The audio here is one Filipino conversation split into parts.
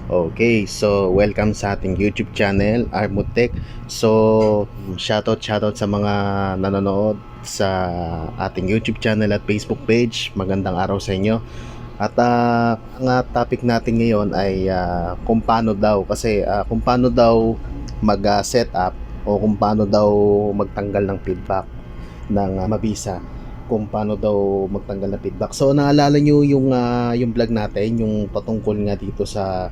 Okay, so welcome sa ating YouTube channel, Armutech. So, shoutout sa mga nanonood sa ating YouTube channel at Facebook page. Magandang araw sa inyo. At ang topic natin ngayon ay kung paano daw kung paano daw mag-set up o kung paano daw magtanggal ng feedback ng Mabisa, kung paano daw magtanggal ng feedback. So naalala nyo yung vlog natin, yung patungkol nga dito sa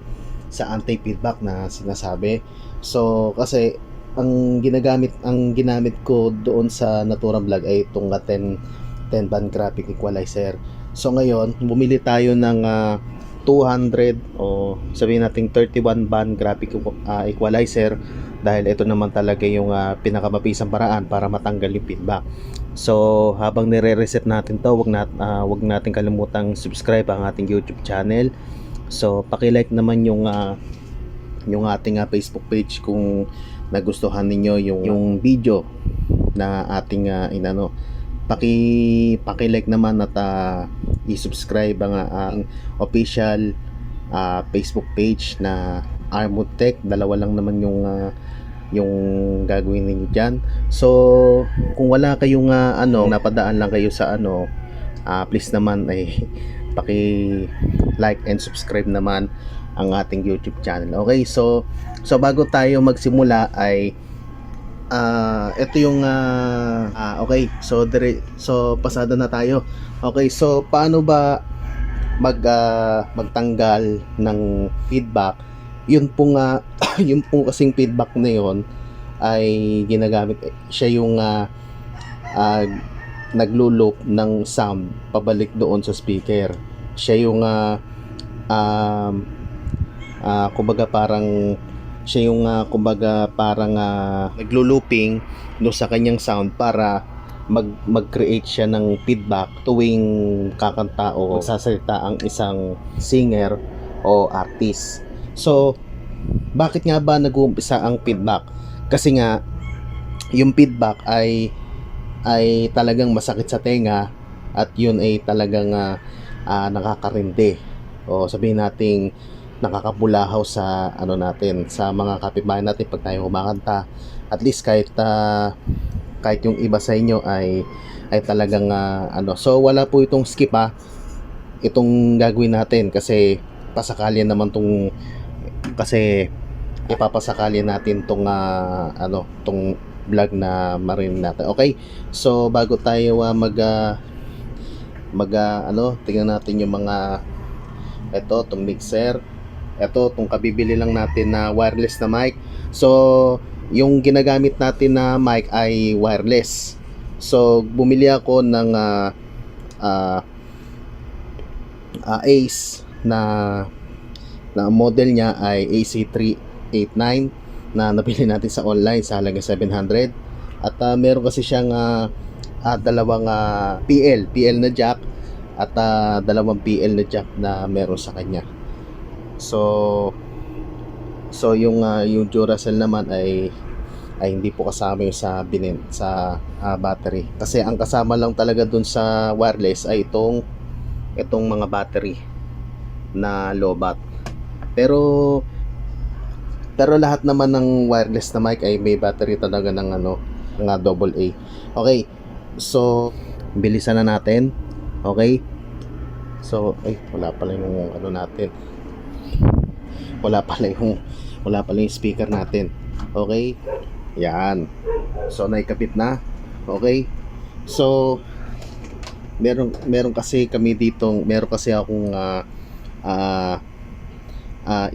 anti-feedback na sinasabi. So kasi ang ginamit ko doon sa Natura Vlog ay itong 10 band graphic equalizer. So ngayon, bumili tayo ng 200 o sabihin nating 31 band graphic equalizer, dahil ito naman talaga yung pinakamabisang paraan para matanggal yung feedback. So habang nire-reset natin to, wag natin kalimutang subscribe ang ating YouTube channel. So paki-like naman yung ating Facebook page kung nagustuhan ninyo yung video na ating inano. Paki-like naman at i-subscribe ang official Facebook page na Armutech. Dalawa lang naman yung gagawin niyo diyan. So kung wala kayong napadaan lang kayo sa please naman ay paki-like and subscribe naman ang ating YouTube channel. Okay, so bago tayo magsimula ay ito yung okay, so pasada na tayo. Okay, so paano ba magtanggal ng feedback? Yun po nga yung po kasing feedback na yon ay ginagamit siya yung naglo-loop ng sound pabalik doon sa speaker. Siya yung kumbaga parang naglo-looping no sa kanyang sound para mag-create siya ng feedback tuwing kakanta o magsasalita ang isang singer o artist. So bakit nga ba nag-uumpisa ang feedback? Kasi nga yung feedback ay talagang masakit sa tenga, at yun ay talagang nakakarindi o sabihin nating nakakabulahaw sa natin, sa mga kapitbahay natin pag tayo kumakanta. At least kahit yung iba sa inyo ay talagang so wala po itong skip itong gagawin natin, kasi pasakali naman kasi ipapasakali natin tong vlog na marinig natin. Okay, so bago tayo tingnan natin yung mga itong mixer, itong kabibili lang natin na wireless na mic. So yung ginagamit natin na mic ay wireless. So bumili ako ng Ace na model niya ay AC389 na nabili natin sa online sa halaga 700. At meron kasi siyang dalawang PL na jack at dalawang PL na jack na meron sa kanya. So yung Duracell naman ay hindi po kasama yung sa battery, kasi ang kasama lang talaga dun sa wireless ay itong mga battery na lobat. Pero lahat naman ng wireless na mic ay may battery talaga ng AA. Okay, so bilisan na natin. Okay, so wala pala yung natin, wala pala yung speaker natin. Okay, yan, so naikabit na. Okay, so meron kasi akong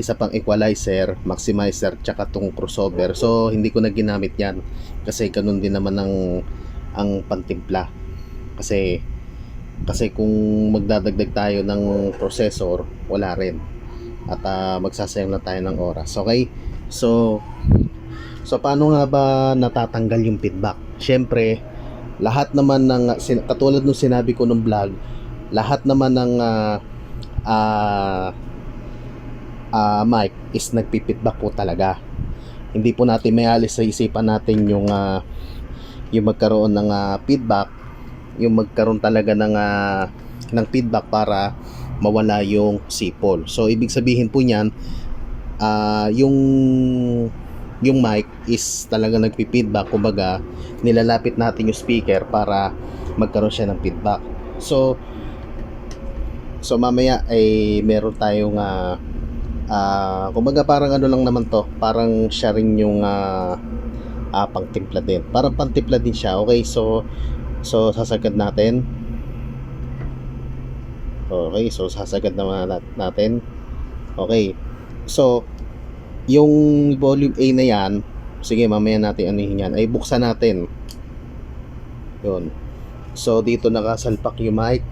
isa pang equalizer, maximizer, tsaka tong crossover. So hindi ko na ginamit yan kasi ganun din naman ang pantimpla. Kasi kung magdadagdag tayo ng processor, wala rin, at magsasayang na tayo ng oras. Okay, so paano nga ba natatanggal yung feedback? Syempre lahat naman katulad nung sinabi ko nung vlog, lahat naman ng mic is nagpi-feedback po talaga. Hindi po natin may alis sa isipan natin yung magkaroon ng feedback, yung magkaroon talaga ng feedback para mawala yung sipol. So ibig sabihin po niyan, yung mic is talaga nagpi-feedback. Kumbaga, nilalapit natin yung speaker para magkaroon siya ng feedback. So mamaya ay meron tayong kumbaga parang ano lang naman to, parang siya rin yung pangtimpla din. Parang pangtimpla din siya. Okay, so sasagad natin. Okay, so sasagad naman natin. Okay. So yung volume A na yan, sige mamaya natin anuhin yan, ay buksan natin. Yun. So dito nakasalpak yung mic.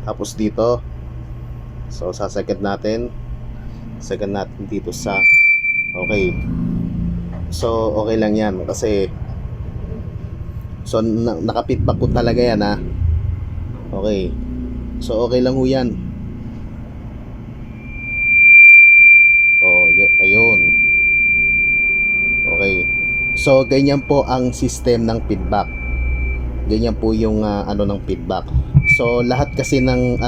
Tapos dito, so sasagad natin. Sagad natin dito sa okay. So okay lang yan kasi so naka-feedback ko talaga yan ha. Okay. So okay lang ho yan. Ayun. Okay. So ganyan po ang system ng feedback. Ganyan po yung ano ng feedback. So lahat kasi ng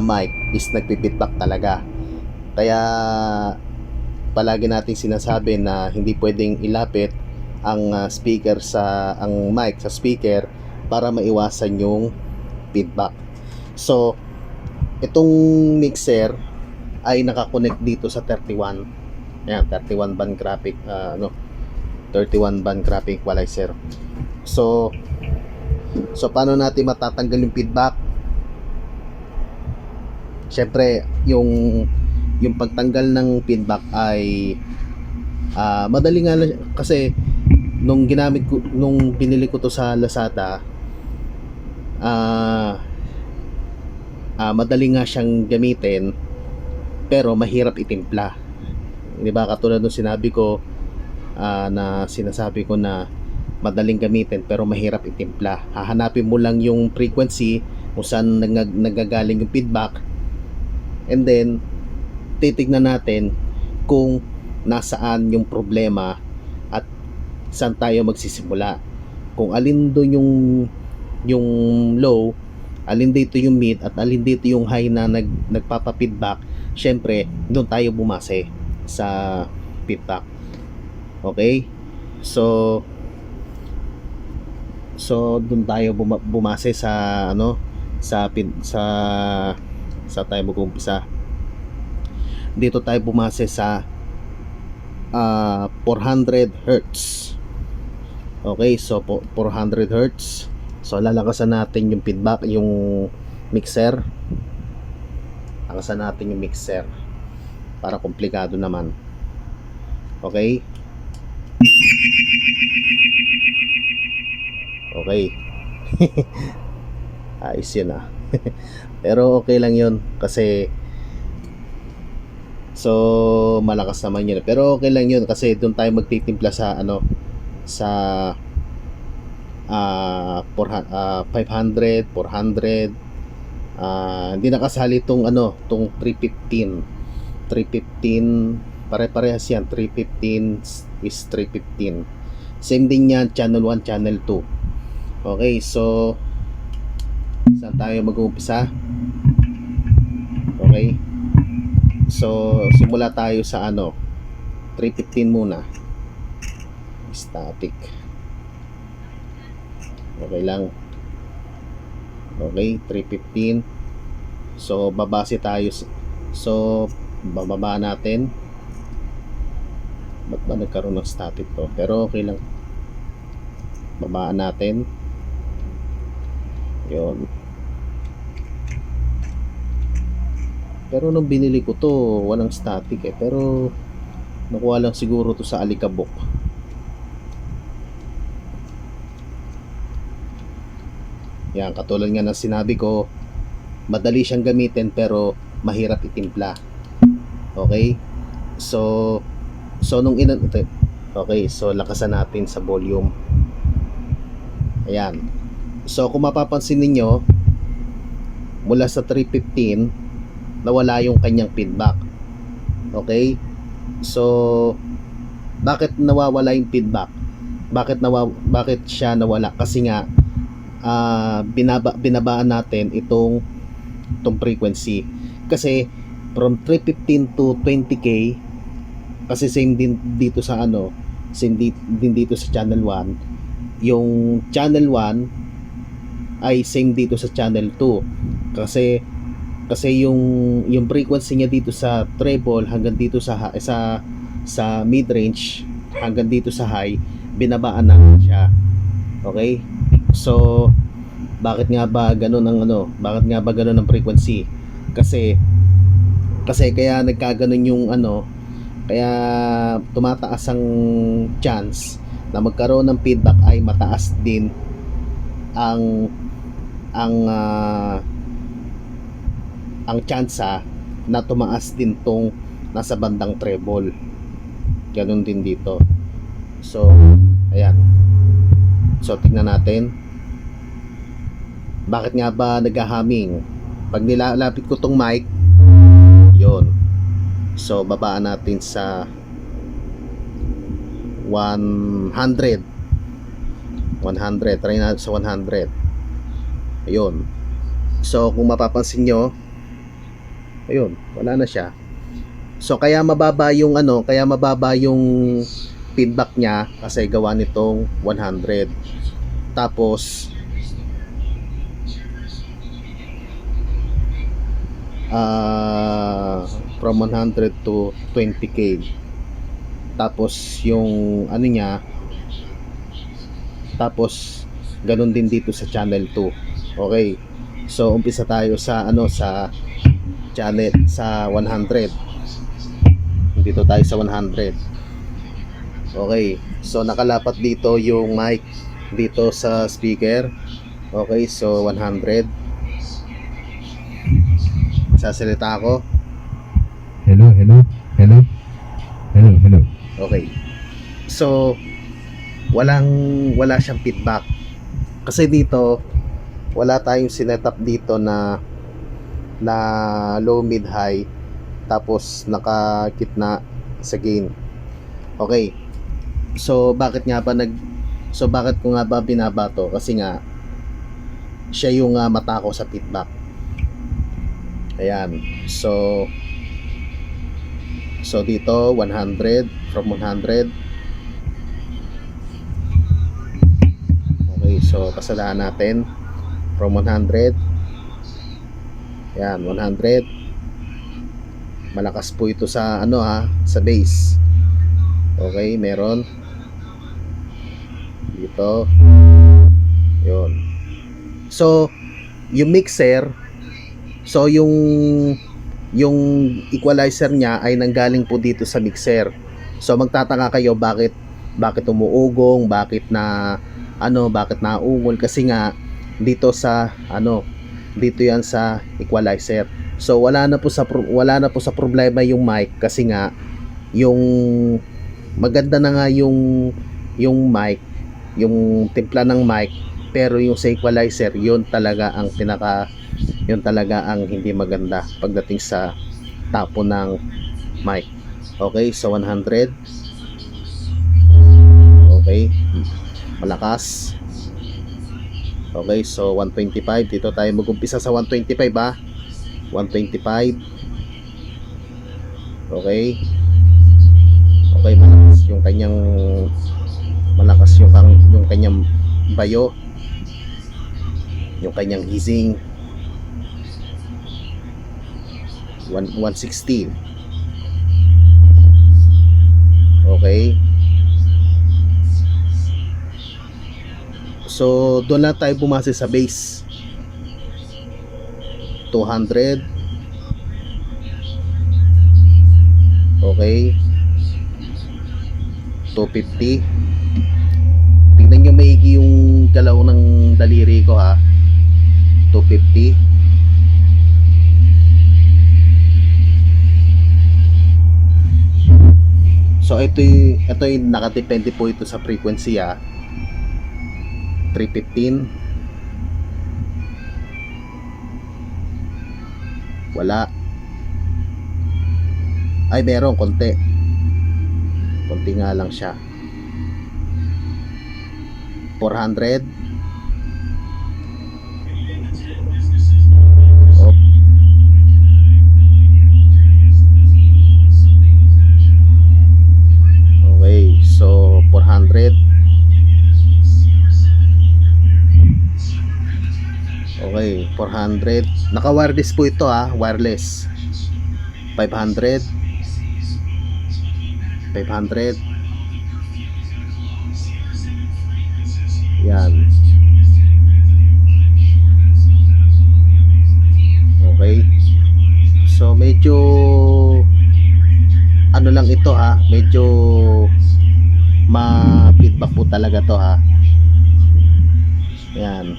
mic is nagpi-feedback talaga. Kaya palagi nating sinasabi na hindi pwedeng ilapit ang ang mic sa speaker para maiwasan yung feedback. So itong mixer ay nakakonect dito sa 31. Ayan, 31 band graphic 31 band graphic equalizer. So paano natin matatanggal yung feedback? Siyempre, yung pagtanggal ng feedback ay madali nga kasi nung binili ko to sa Lazada, madali nga siyang gamitin pero mahirap itimpla. Di ba, katulad nung sinabi ko na sinasabi ko na madaling gamitin pero mahirap itimpla. Hahanapin mo lang yung frequency kung saan nagagaling yung feedback, and then titignan natin kung nasaan yung problema at saan tayo magsisimula. Kung alin doon yung low, alin dito yung mid, at alin dito yung high na nagpapa-feedback, syempre doon tayo bumase sa feedback. Okay? So doon tayo bumase sa sa tayo mag-umpisa. Dito tayo bumase sa 400 Hz. Okay, so 400 Hz. So lalakasan natin yung feedback, yung mixer. Lakasan natin yung mixer para komplikado naman. Okay? Okay. Ayos yun pero okay lang yun kasi so malakas naman yun, pero okay lang yun kasi doon tayo magtitimpla sa sa 500, 400. Hindi nakasali tong tong 315. Pare-parehas yan. 315 is 315. Same din yan, channel 1, channel 2. Okay, so saan tayo mag-uumpisa? Okay, so simula tayo sa 315 muna. Static. Okay lang. Okay, 315. So babase tayo. So bababa natin. Ba't ba nagkaroon ng static to? Pero okay lang. Babaan natin. Yun. Pero nung binili ko to, walang static pero nakuha lang siguro to sa Alikabok. Yan, katulad nga ng sinabi ko, madali siyang gamitin pero mahirap itimpla. Okay? So nung okay, so lakasan natin sa volume. Ayan. So kung mapapansin ninyo, mula sa 315 nawala yung kanyang feedback. Okay? So bakit nawawala yung feedback? Bakit siya nawala? Kasi nga binabaan natin itong frequency. Kasi from 315 to 20k, kasi same din dito sa ano, din dito sa channel 1. Yung channel 1 ay same dito sa channel 2. Kasi yung frequency niya dito sa treble hanggang dito sa mid range hanggang dito sa high, binabaan na siya. Okay? So bakit nga ba ganun ang ano? Bakit nga ba ganun ang frequency? Kasi kaya nagkaganon yung ano, kaya tumataas ang chance na magkaroon ng feedback ay mataas din ang ang ah, ang tsansa na tumaas din tong nasa bandang treble. Ganun din dito. So ayan. So tingnan natin. Bakit nga ba naghahaming? Pag nilalapit ko tong mic, yon. So babaan natin sa 100. Try natin sa 100. Ayun. So kung mapapansin nyo, ayun, wala na siya. So kaya mababa yung ano, kaya mababa yung feedback niya kasi gawa nitong 100. Tapos from 100 to 20k. Tapos yung ano niya, tapos ganun din dito sa channel 2. Okay. So umpisa tayo sa ano, sa channel sa 100. Dito tayo sa 100. Okay. So nakalapat dito yung mic dito sa speaker. Okay, so 100. Sasalita ako. Hello. Okay. So wala siyang feedback. Kasi dito wala tayong sinetup dito na low, mid, high, tapos nakakitna sa gain. Okay. So bakit ko nga ba binabato? Kasi nga siya yung mata ko sa feedback. Ayan. So dito 100, from 100. Okay, so pasadaan natin from 100. Ayan, 100. Malakas po ito sa ano sa base. Okay, meron dito. Yun. So yung mixer, so yung equalizer niya ay nanggaling po dito sa mixer. So magtataka kayo bakit umuugong, bakit naungol, kasi nga dito sa dito yan sa equalizer. So wala na po sa problema yung mic, kasi nga yung maganda na nga yung mic, yung timpla ng mic, pero yung sa equalizer, yun talaga ang hindi maganda pagdating sa tapo ng mic. Okay, so 100. Okay, malakas. Okay, so 125. Dito tayo mag-umpisa sa 125 125. Okay, malakas yung kanyang bayo, yung kanyang hissing. 116. Okay. So doon lang tayo bumase sa base. 200. Okay. 250. Tingnan nyo maigi yung galaw ng daliri ko 250. So ito yung nakadepende po ito sa frequency 315. Wala. Ay, meron konti nga lang siya. 400. 400. Naka-wireless po ito ha, wireless. 500. 500. Yan. Okay. So medyo ano lang ito ha, medyo ma-feedback po talaga to ha. Yan.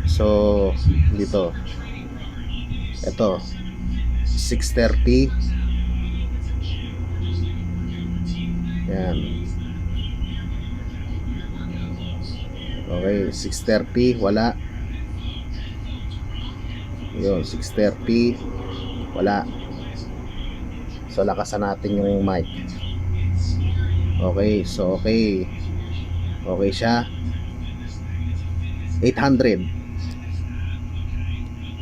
So dito. Ito 630. Yan. Okay, 630 wala. Yun, 630 wala. So lakasan natin yung mic. Okay, so okay. Okay siya. 800.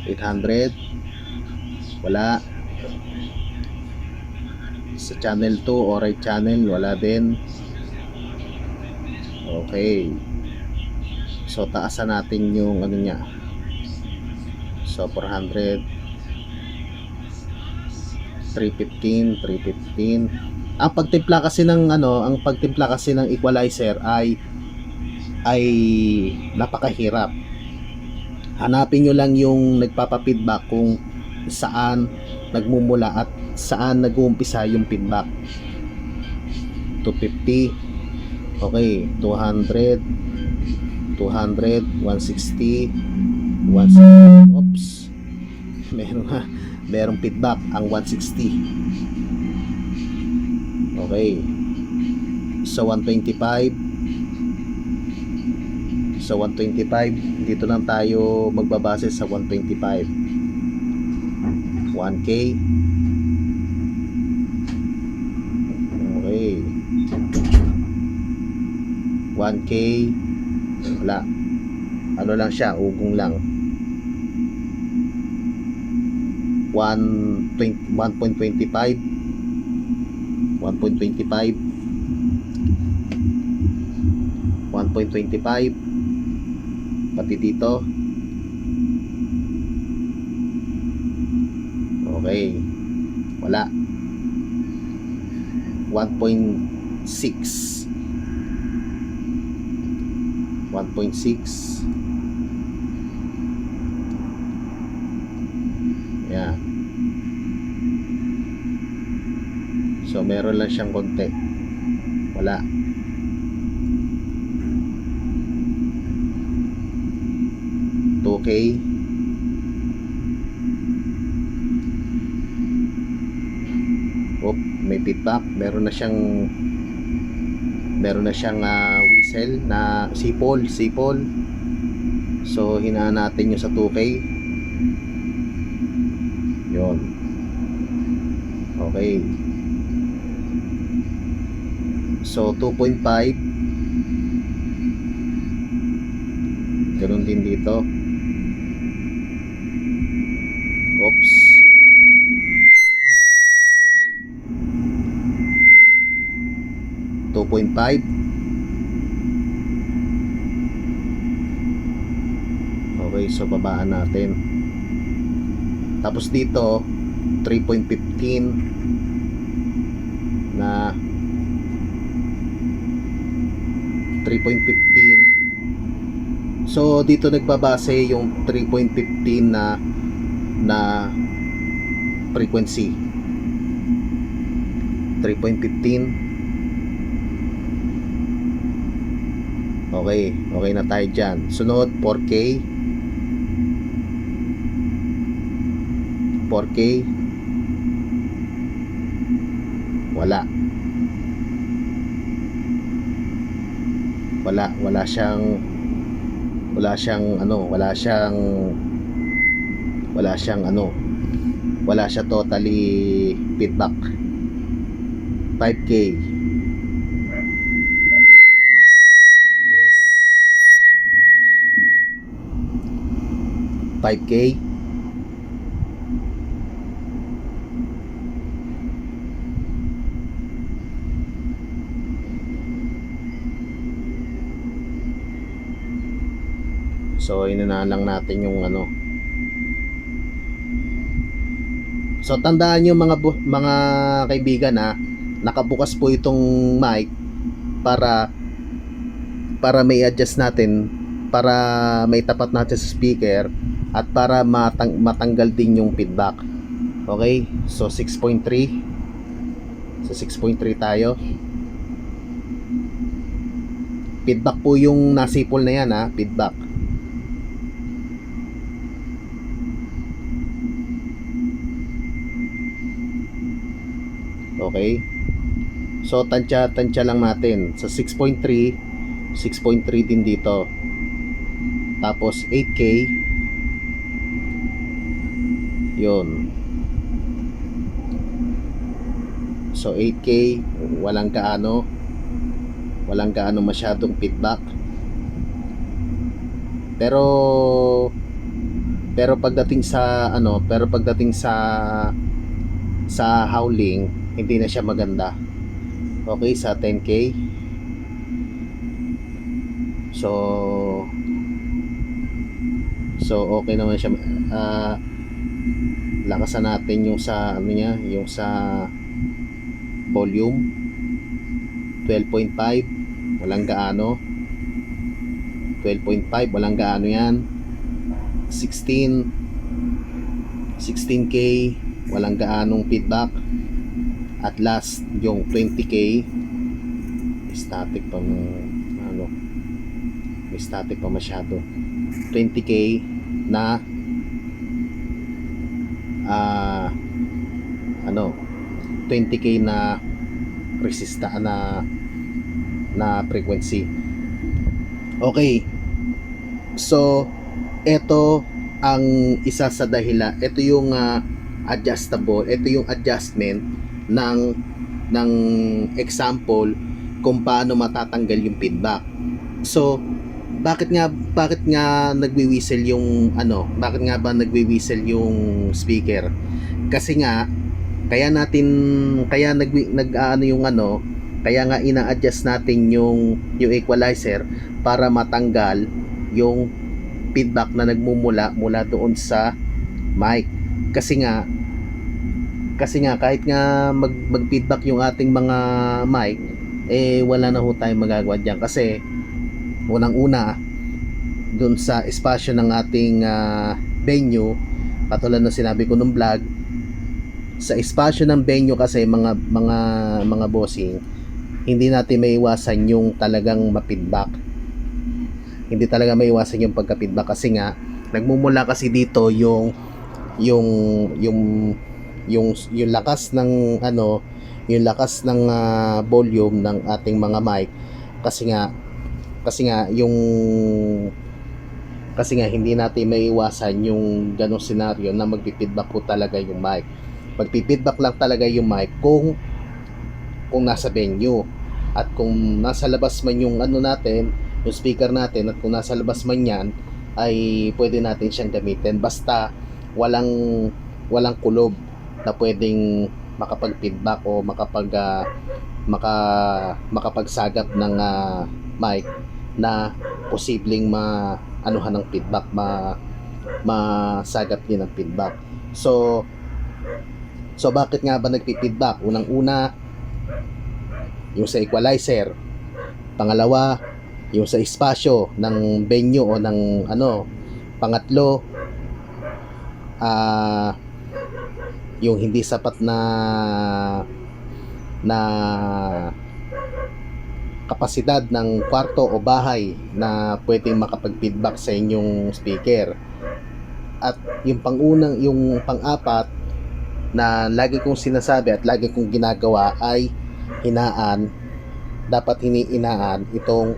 800 wala. Sa channel 2 o right channel wala din. Okay. So taasan natin yung ano niya. So 400, 315. Ang pagtimpla kasi ng ang pagtimpla kasi ng equalizer ay napakahirap. Hanapin nyo lang yung nagpapa-feedback kung saan nagmumula at saan nag-uumpisa yung feedback. 250. Okay, 200, 160, 160. Oops. Merong feedback ang 160. Okay. So 125. So 125, dito lang tayo magbabase sa 125. 1K. Okay. 1K. Wala. Ano lang siya, ugong lang. 1.25. 1.25. 1.25. Pati dito. Okay. Wala. 1.6. 1.6. Yeah. So meron lang siyang konti. Wala. Okay. Oh, may feedback. Meron na siyang whistle na sipol. So hinaan natin yung sa 2K. Yun. Okay. So 2.5. Ganun din dito. Oops. 2.5. Okay, so babaan natin. Tapos dito 3.15 na 3.15. So dito nagbabase yung 3.15 na frequency. 3.15. Okay, okay na tayo dyan. Sunod 4K. 4K. Wala. Wala siyang totally feedback. 5K. 5K. So inanahan lang natin yung So tandaan nyo mga kaibigan na nakabukas po itong mic para may adjust natin, para may tapat natin sa speaker at para matanggal din yung feedback. Okay? So 6.3. So 6.3 tayo. Feedback po yung nasipol na yan ha, feedback. Okay? So tansya lang natin sa 6.3 din dito. Tapos 8K. Yun. So 8K walang gaano masyadong feedback. Pero pagdating sa howling, hindi na siya maganda. Okay, sa 10K. So okay naman siya. Lakasan natin yung sa yung sa volume 12.5, walang gaano. 12.5 walang gaano yan. 16K walang gaanong feedback. At last yung 20K static pa may static pa masyado. 20K na 20K na resista na frequency. Okay. So ito ang isa sa dahilan. Ito yung adjustable. Ito yung adjustment ng example kung paano matatanggal yung feedback. So bakit nga nagwi-whistle yung bakit nga ba nagwi-whistle yung speaker? Kasi nga kaya nga ina-adjust natin yung equalizer para matanggal yung feedback na mula doon sa mic. Kasi nga kahit nga mag-feedback yung ating mga mic, wala na ho tayong magagawa diyan kasi unang-una doon sa espasyo ng ating venue, katulad ng sinabi ko nung vlog, sa espasyo ng venue kasi mga bossing, hindi natin maiwasan yung talagang ma-feedback. Hindi talaga maiwasan yung pagka-feedback kasi nga nagmumula kasi dito yung lakas ng volume ng ating mga mic kasi nga hindi natin maiwasan yung ganong senaryo na magpi-feedback po talaga yung mic. Magpi-feedback lang talaga yung mic kung nasa venue, at kung nasa labas man yung natin, yung speaker natin, at kung nasa labas man yan, ay pwede natin siyang gamitin basta walang kulob na pwedeng makapag-feedback o makapagsagap ng mic na posibleng maanuhan ng feedback, masagap din ng feedback. So bakit nga ba nagpi-feedback? Unang-una, yung sa equalizer. Pangalawa, yung sa espasyo ng venue o ng Pangatlo, yung hindi sapat na kapasidad ng kwarto o bahay na pwedeng makapag-feedback sa inyong speaker. At yung pang-apat na lagi kong sinasabi at lagi kong ginagawa ay dapat hinihinaan itong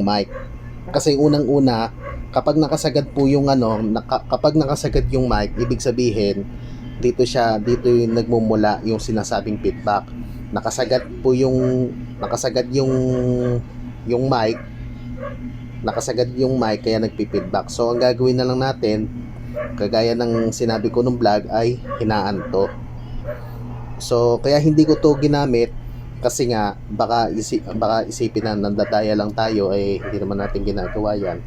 mic. Kasi unang-una, kapag nakasagad po yung mic, ibig sabihin dito yung nagmumula yung sinasabing feedback. Nakasagad yung mic kaya nagpi-feedback. So ang gagawin na lang natin, kagaya ng sinabi ko nung vlog, ay hinaan to. So kaya hindi ko to ginamit kasi nga baka isipin na nandadaya lang tayo, hindi naman natin ginagawa yan.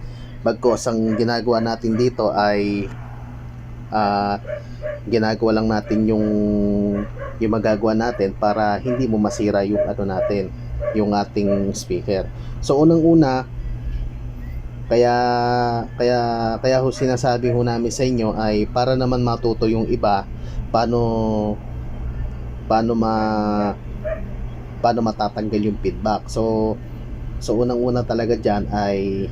Bagkos ang ginagawa natin dito ay ginagawa lang natin yung magagawa natin para hindi mo masira yung ano natin, yung ating speaker. So unang-una, kaya kaya kaya ho sinasabi ho namin sa inyo ay para naman matuto yung iba paano paano ma paano matatanggal yung feedback. So unang-una talaga diyan ay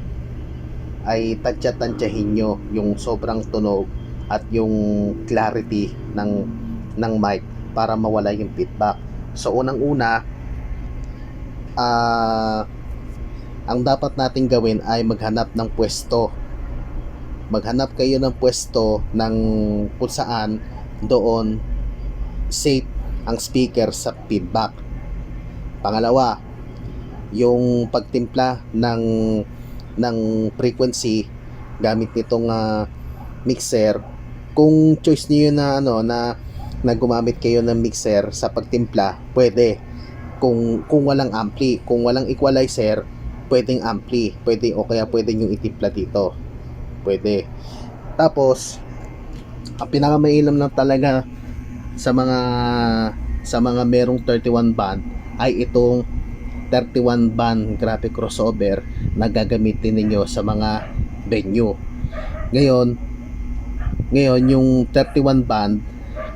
tansya-tansyahin nyo yung sobrang tunog at yung clarity ng mic para mawala yung feedback. So unang-una, ang dapat natin gawin ay maghanap ng pwesto. Maghanap kayo ng pwesto ng kung saan doon safe ang speaker sa feedback. Pangalawa, yung pagtimpla ng frequency gamit nitong mixer. Kung choice niyo na na gumamit kayo ng mixer sa pagtimpla, pwede. Kung walang ampli, kung walang equalizer, pwedeng ampli, pwede, o kaya pwede yung itimpla dito, pwede. Tapos ang pinakamailam lang talaga sa mga merong 31 band ay itong 31 band graphic crossover na gagamitin ninyo sa mga venue. Ngayon yung 31 band,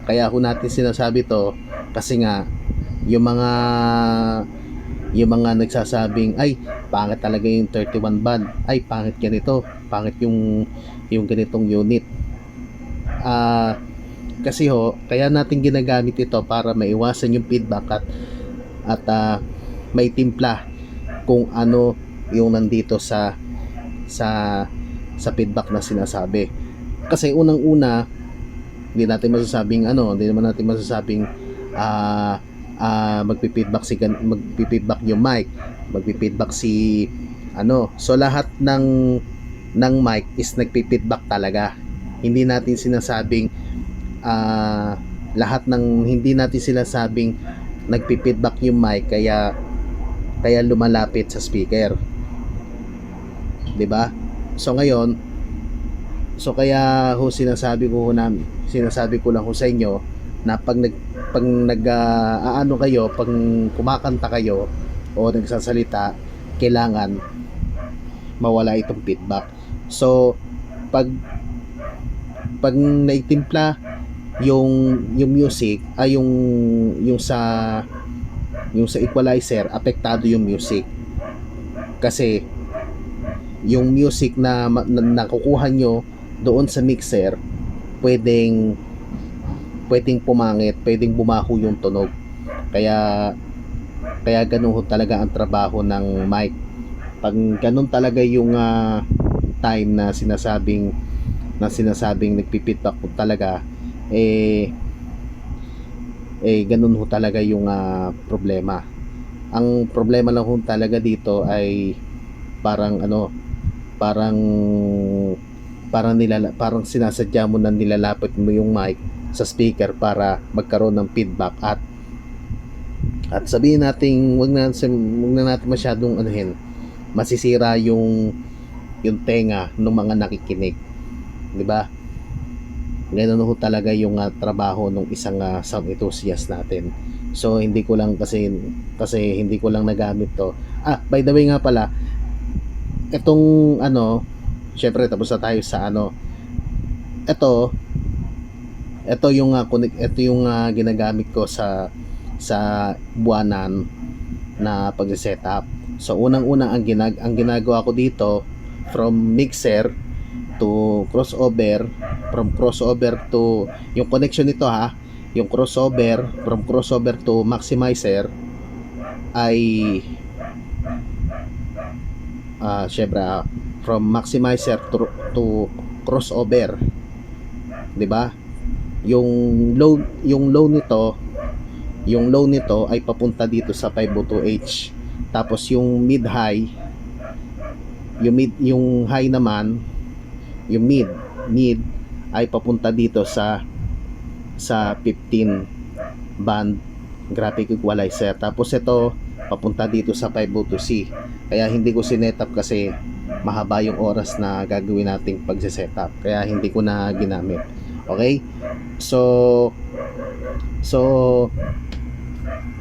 kaya ho natin sinasabi to kasi nga yung mga nagsasabing ay pangit talaga yung 31 band, ay pangit ganito, pangit yung ganitong unit. Kasi ho, kaya natin ginagamit ito para maiwasan yung feedback at may timpla kung ano yung nandito sa feedback na sinasabi. Kasi unang-una, hindi naman natin masasabing magpi-feedback yung mic, magpi-feedback si so lahat ng mic is nagpi-feedback talaga. Hindi natin sinasabing hindi natin sinasabing nagpi-feedback yung mic kaya lumalapit sa speaker, 'di ba? So ngayon, kaya ho sinasabi ko lang ho sa inyo na pag kayo, pag kumakanta kayo o nagsasalita, kailangan mawala itong feedback. So pag naitimpla yung music ay yung sa equalizer, apektado yung music. Kasi yung music na nakukuha nyo doon sa mixer, pwedeng pumangit, pwedeng bumaho yung tunog. Kaya ganun ho talaga ang trabaho ng mic. Pag ganun talaga yung time na sinasabing nagpi-feedback talaga, ganun ho talaga yung problema. Ang problema lang ho talaga dito ay parang sinasadya mo na nilalapit mo yung mic sa speaker para magkaroon ng feedback at sabihin natin wag na natin masyadong masisira yung tenga ng mga nakikinig, 'di ba? Ganun ho talaga yung trabaho ng isang sound enthusiast natin. So hindi ko lang kasi hindi ko lang nagamit to. By the way nga pala, itong syempre tapos na tayo sa ito yung ginagamit ko sa buwanan na pag-setup. So unang-una ang ginagawa ko dito, from mixer to crossover, from crossover to yung connection nito yung crossover, from crossover to maximizer ay syempre from maximizer to crossover, 'di ba? Yung low nito ay papunta dito sa 502H. Tapos yung mid high naman, yung mid ay papunta dito sa 15 band graphic equalizer. Tapos ito papunta dito sa 502C. Kaya hindi ko sinetup kasi mahaba yung oras na gagawin nating pagse-setup. Kaya hindi ko na ginamit. Okay? So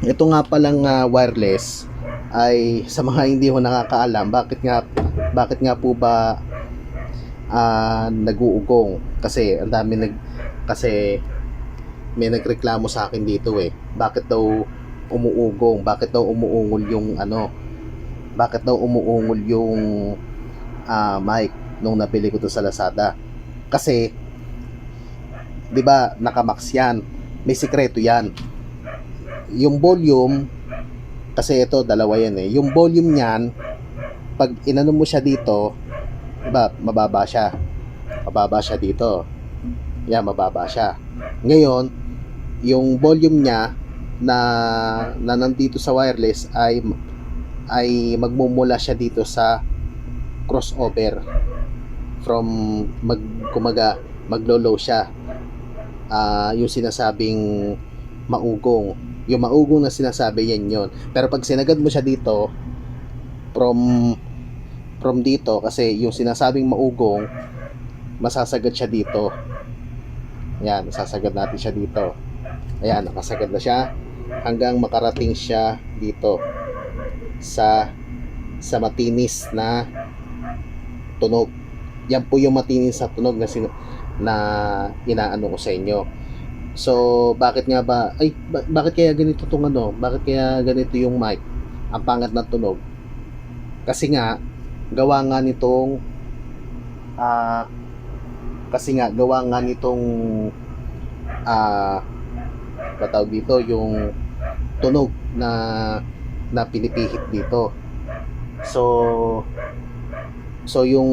ito nga palang wireless ay sa mga hindi ho nakakaalam, bakit nga po ba nag-uugong? Kasi ang dami kasi may nagreklamo sa akin dito bakit daw umuugong, bakit daw umuungol yung mic nung nabili ko to sa Lazada. Kasi 'di ba naka-max yan, may sikreto yan. Yung volume, kasi ito dalawa yan yung volume niyan, pag inano mo siya dito, diba mababa siya dito, mababa siya. Ngayon yung volume niya na nandito sa wireless ay magmumula siya dito sa crossover from maglo-low siya. Yung sinasabing maugong, yung maugong na sinasabi yon. Pero pag sinagad mo siya dito from dito, kasi yung sinasabing maugong, masasagad siya dito. Yan, sasagad natin siya dito. Ayan, nakasagad na siya hanggang makarating siya dito sa matinis na tunog. Yan po yung matinis na tunog na inaano ko sa inyo. So, bakit nga ba bakit kaya ganito tong bakit kaya ganito yung mic? Ang pangat ng tunog. Kasi nga gawa nga nitong patawag dito yung tunog na pinipihit dito. So yung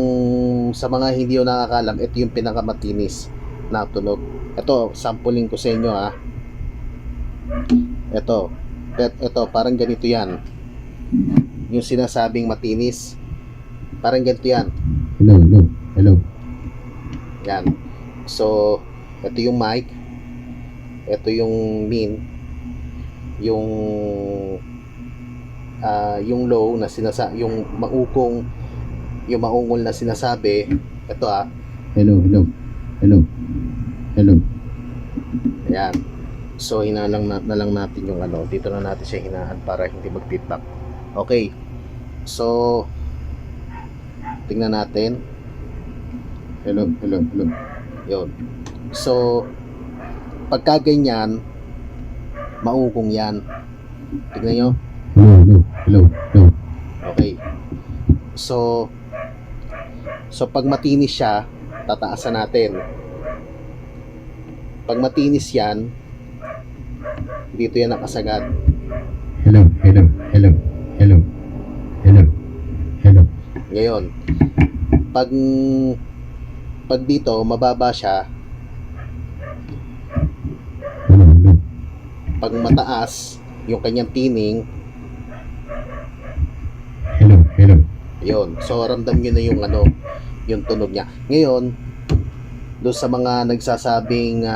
sa mga hindi yung nakakalam, ito yung pinakamatinis na tunog. Ito, sampling ko sa inyo Ito, parang ganito yan. Yung sinasabing matinis, parang ganito yan. Hello. Yan. So, ito yung mic. Ito yung min. Yung low na yung maungol na sinasabi. Ito Hello. Ayan. So, hinalang na lang natin yung dito na natin siya hinaan para hindi mag-feedback. Okay. So, tingnan natin. Hello. Yun. So, pagka ganyan, maugong yan. Tingnan nyo. Hello. Okay. So pag matinis siya, tataasan natin. Pag matinis yan, dito yan nakasagad. Hello. Ngayon, pag dito mababa siya, Hello. pag mataas yung kanyang tining, Hello. yun. So ramdam nyo na yung tunog niya. Ngayon, doon sa mga nagsasabing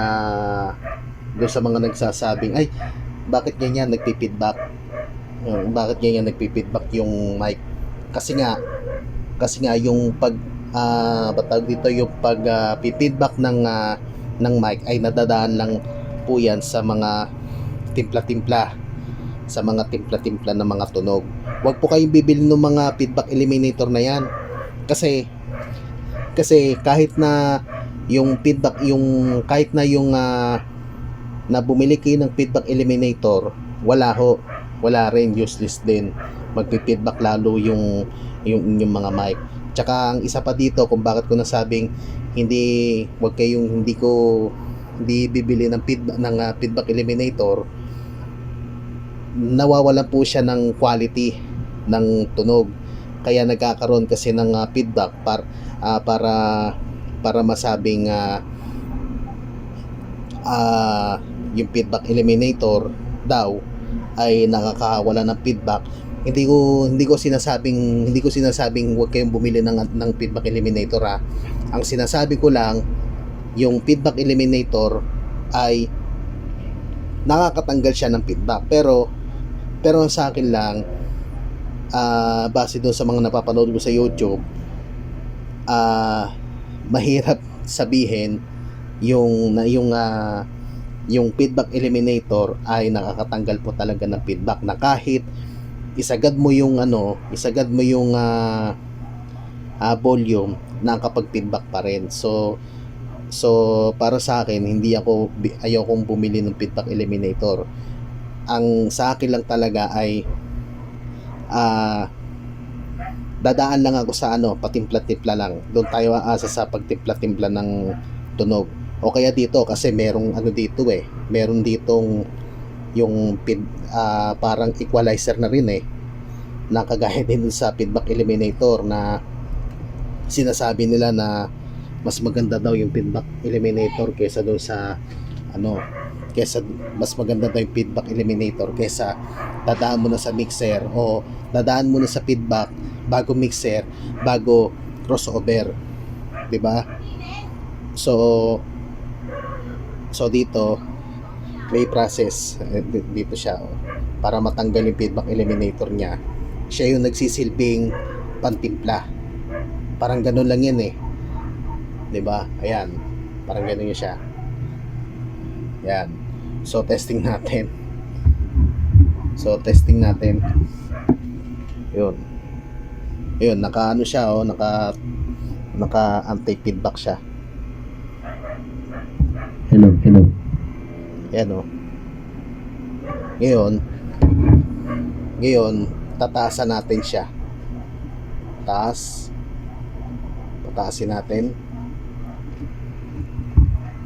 ay, bakit ganyan nagpi-feedback? Bakit ganyan nagpi-feedback yung mic? Kasi nga yung batag dito, yung feedback ng mic ay nadadaan lang po yan sa mga timpla-timpla ng mga tunog. Huwag po kayong bibili ng mga feedback eliminator na yan. Kasi kahit na yung feedback, na bumili kayo ng feedback eliminator, wala rin, useless din. Magpi-feedback lalo yung mga mic. Tsaka ang isa pa dito kung bakit ko nasabing hindi bibili ng feedback eliminator, nawawalan po siya ng quality ng tunog. Kaya nagkakaroon kasi ng feedback para masabing yung feedback eliminator daw ay nakakawala ng feedback. Hindi ko sinasabing huwag kayong bumili ng feedback eliminator Ang sinasabi ko lang, yung feedback eliminator ay nakakatanggal siya ng feedback, pero sa akin lang, base doon sa mga napapanood ko sa YouTube, mahirap sabihin yung feedback eliminator ay nakakatanggal po talaga ng feedback na kahit isagad mo yung volume, nakakapag-feedback pa rin. So para sa akin, ayokong bumili ng feedback eliminator. Ang sa akin lang talaga ay dadaan lang ako sa patimpla-timpla lang. Doon tayo aasa sa pagtimpla-timpla ng tunog. O kaya dito kasi meron ditong yung parang equalizer na rin na kagaya din sa feedback eliminator na sinasabi nila na mas maganda daw yung feedback eliminator kaysa doon sa mas maganda daw yung feedback eliminator kaysa dadaan mo na sa mixer o dadaan mo na sa feedback bago mixer, bago crossover, 'di ba? So dito may process dito siya para matanggal yung feedback eliminator niya. Siya yung nagsisilbing pantimpla. Parang ganun lang yan 'di ba? Ayan. Parang ganun yun siya. Ayan. So testing natin. Yun, naka siya naka anti-feedback siya. Hello. Ayan Ngayon, tataasan natin siya. Pataasin natin.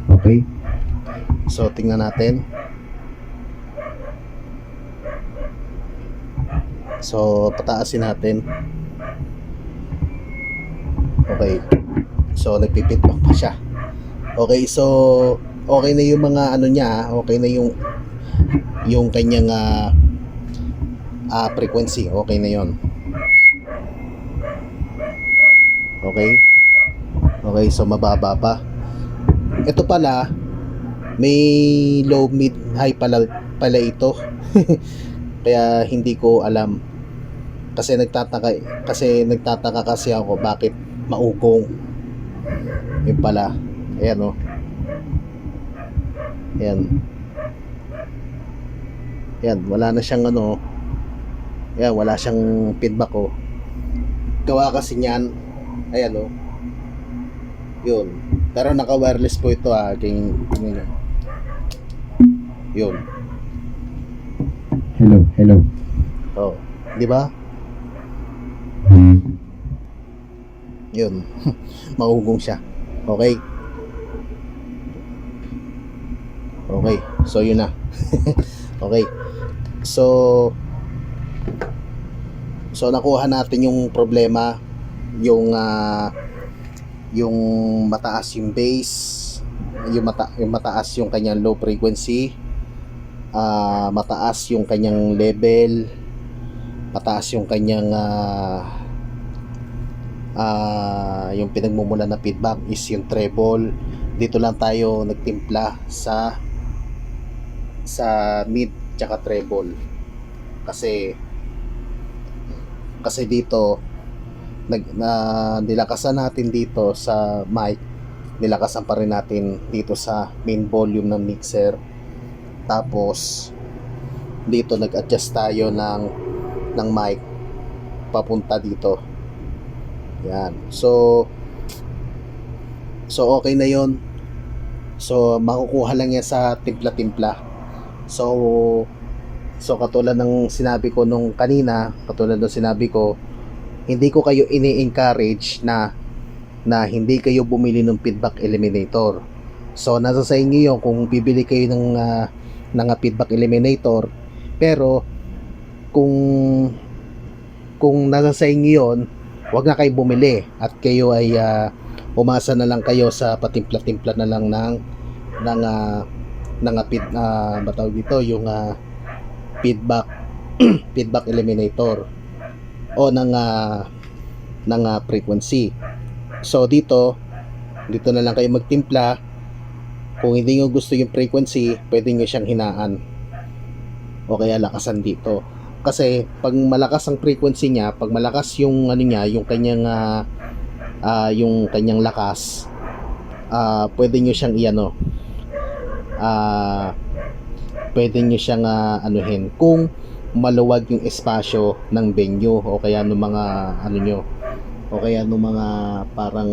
Okay. So, tingnan natin. So, pataasin natin. Okay. So, nagpipitback pa siya. Okay, so okay na yung mga niya, okay na yung kanyang frequency. Okay na yon. Okay, so mababa pa. Ito pala may low, mid, high pala ito. Kaya hindi ko alam. Kasi nagtataka kasi ako bakit maugong. Yun pala. Ayan Ayan, wala na siyang Ayan, wala siyang feedback Gawa kasi niyan. Ayan Yun. Pero naka-wireless po ito tingnan nyo. Yun. Hello. Di ba? Yun. Maugong siya. Okay. So yun na. Okay. So nakuha natin yung problema, yung mataas yung bass, yung mataas yung kanyang low frequency, mataas yung kanyang level, mataas yung kanyang yung pinagmumula na feedback is yung treble. Dito lang tayo nagtimpla sa mid tsaka treble kasi dito nilakasan natin dito sa mic, nilakasan pa rin natin dito sa main volume ng mixer, tapos dito nag-adjust tayo ng mic papunta dito. Yan. So okay na yon. So makukuha lang yan sa timpla-timpla. So katulad ng sinabi ko nung kanina, hindi ko kayo ini-encourage na hindi kayo bumili ng feedback eliminator. So nasa sa inyo yun kung bibili kayo ng feedback eliminator. Pero kung nasa sa inyo yun, wag na kayo bumili at kayo ay umasa na lang kayo sa patimpla-timpla na lang batawag dito yung feedback eliminator o ng frequency. So dito na lang kayo magtimpla. Kung hindi nyo gusto yung frequency, pwede nyo siyang hinaan o kaya lakasan dito. Kasi pag malakas ang frequency niya, pag malakas yung yung kanyang lakas, pwede nyo siyang iano, pwede nyo siyang anuhin kung maluwag yung espasyo ng venue o kaya ng mga ano nyo, o kaya ng mga parang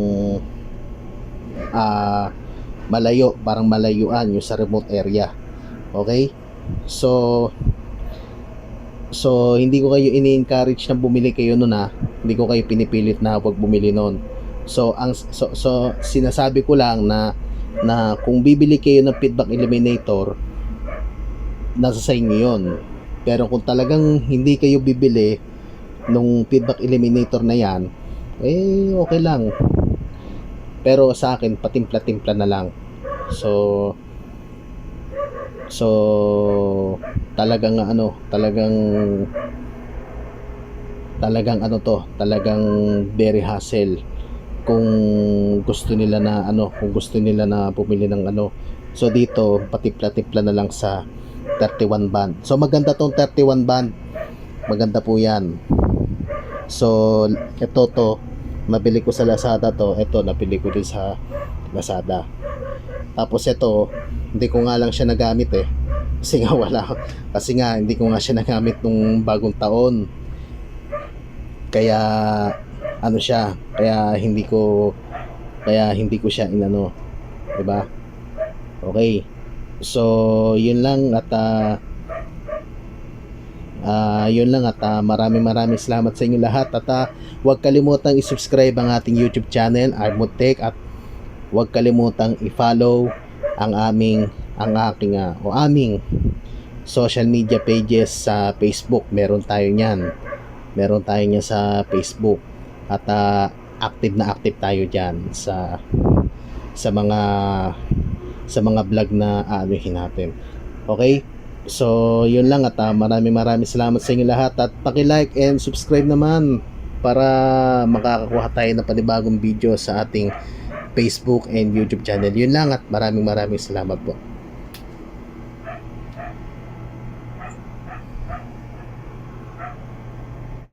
malayo, parang malayuan yung sa remote area. Okay? So hindi ko kayo ini-encourage na bumili kayo nun hindi ko kayo pinipilit na huwag bumili nun. So sinasabi ko lang na kung bibili kayo ng feedback eliminator, nasa sa inyo yun. Pero kung talagang hindi kayo bibili nung feedback eliminator na yan, okay lang. Pero sa akin, patimpla-timpla na lang. So talagang talagang very hassle kung gusto nila na bumili ng so dito patimpla-timpla na lang sa 31 band. So maganda tong 31 band, maganda po yan. So ito nabili ko sa Lazada nabili ko din sa Lazada. Tapos ito, hindi ko nga lang siya nagamit kasi nga hindi ko nga siya nagamit nung bagong taon. Kaya hindi ko siya inano, 'di ba? Okay. So, yun lang at maraming salamat sa inyo lahat at huwag kalimutang i-subscribe ang ating YouTube channel, Armutech, at huwag kalimutang i-follow ang aming social media pages sa Facebook. Meron tayo niyan sa Facebook at active tayo diyan sa mga vlog na aanuhin natin. Okay? So, yun lang at maraming salamat sa inyo lahat at paki-like and subscribe naman para makakakuha tayo ng panibagong video sa ating Facebook and YouTube channel. Yun lang at maraming salamat po.